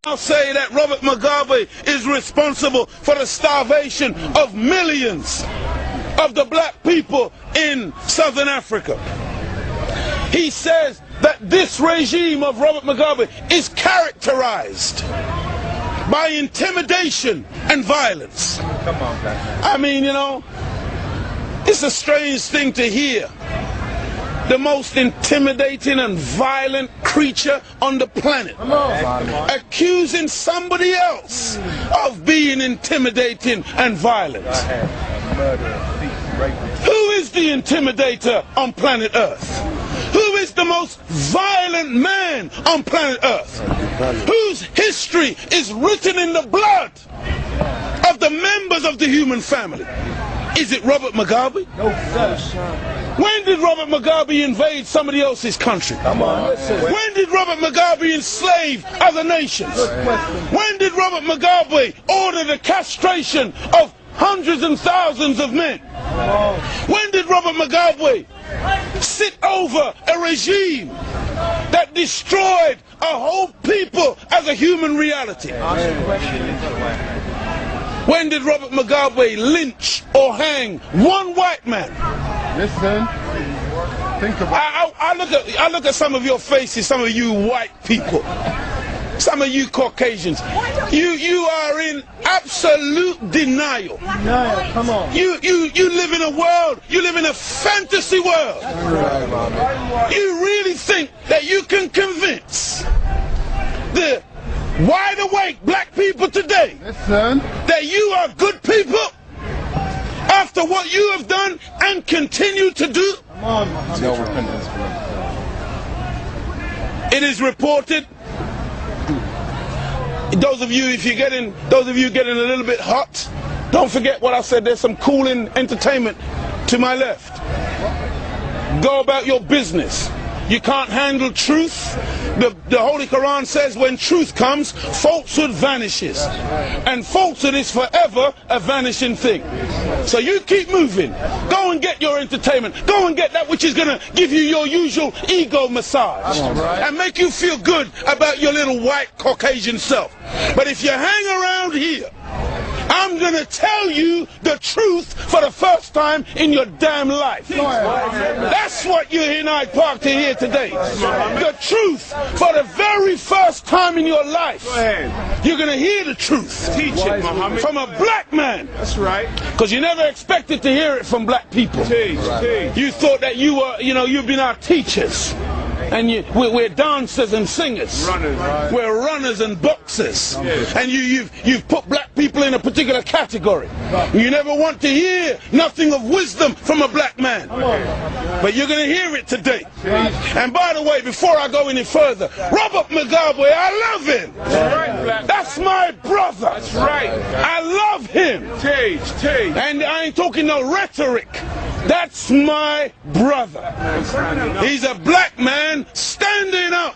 I'll say that Robert Mugabe is responsible for the starvation of millions of the black people in Southern Africa. He says that this regime of Robert Mugabe is characterized by intimidation and violence. Come on, black man. I mean, you know, it's a strange thing to hear. The most intimidating and violent creature on the planet accusing somebody else of being intimidating and violent. Who is the intimidator on planet Earth? Who is the most violent man on planet Earth? Whose history is written in the blood of the members of the human family? Is it Robert Mugabe? No, sir. When did Robert Mugabe invade somebody else's country? Come on, listen. When did Robert Mugabe enslave other nations? When did Robert Mugabe order the castration of hundreds and thousands of men? When did Robert Mugabe sit over a regime that destroyed a whole people as a human reality? When did Robert Mugabe lynch or hang one white man? Listen, think about it. I look at some of your faces, some of you white people, some of you Caucasians. You are in absolute denial. Come on. You live in a world, you live in a fantasy world. You really think that you can convince the wide awake black people today that you are good people after what you have done and continue to do? It is reported, those of you getting a little bit hot, don't forget what I said. There's some cooling entertainment to my left. Go about your business. You can't handle truth. The Holy Quran says when truth comes, falsehood vanishes. And falsehood is forever a vanishing thing. So you keep moving. Go and get your entertainment. Go and get that which is going to give you your usual ego massage and make you feel good about your little white Caucasian self. But if you hang around here, I'm going to tell you the truth for the first time in your damn life. That's what you're in Hyde Park to hear today. The truth for the very first time in your life. You're going to hear the truth. Teach it, Muhammad. From a black man. That's right. Because you never expected to hear it from black people. Teach. You thought that you were, you've been our teachers. And we're dancers and singers. We're runners and boxers. And you've put black people in a particular category. You never want to hear nothing of wisdom from a black man. But you're going to hear it today. And by the way, before I go any further, Robert Mugabe, I love him. That's my brother. That's right. I love him. Teach. And I ain't talking no rhetoric. That's my brother. He's a black man standing up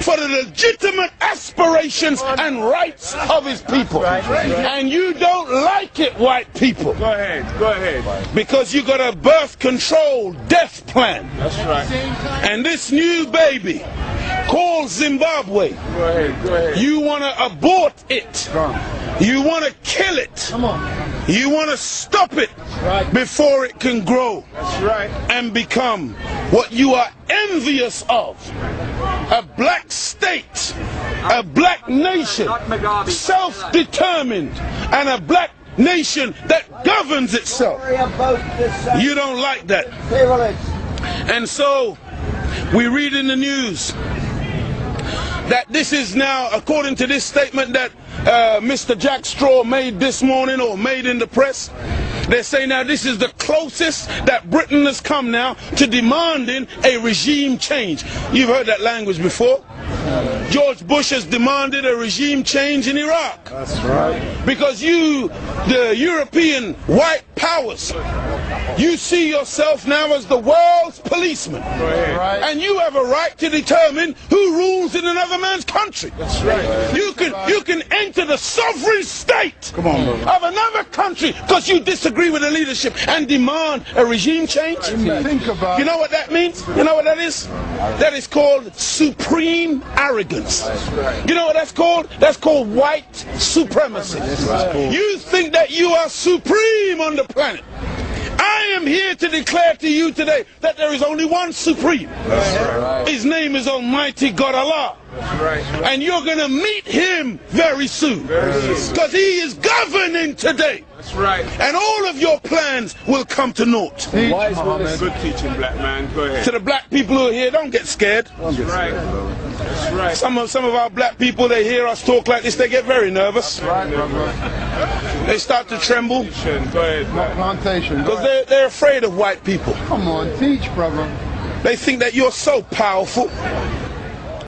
for the legitimate aspirations and rights of his people. And you don't like it, white people. Go ahead. Because you got a birth control death plan. That's right. And this new baby called Zimbabwe, Go ahead. you want to abort it. You want to kill it. You want to stop it before it can grow. That's right. And become what you are envious of. A black state, a black nation, self-determined, and a black nation that governs itself. You don't like that. And so we read in the news that this is now, according to this statement that Mr. Jack Straw made this morning, or made in the press, they say now this is the closest that Britain has come now to demanding a regime change. You've heard that language before. George Bush has demanded a regime change in Iraq. That's right. Because you, the European white powers, you see yourself now as the world's policeman. And you have a right to determine who rules in another man's country. That's right. You you can enter the sovereign state Come on, brother. of another country because you disagree with the leadership and demand a regime change? Think about You know what that means? You know what that is? That is called supreme arrogance. You know what that's called? That's called white supremacy. You think that you are supreme on the planet. I am here to declare to you today that there is only one supreme. His name is Almighty God Allah. And you're going to meet him very soon. Because he is governing today. That's right. And all of your plans will come to naught. teach, Muhammad. Good teaching, black man. Go ahead. To the black people who are here, don't get scared. That's right. That's right. Some of our black people, they hear us talk like this, they get very nervous. Right, brother. They start to tremble Go ahead, man. Plantation. Go because ahead. they're afraid of white people. Come on, teach, brother. They think that you're so powerful.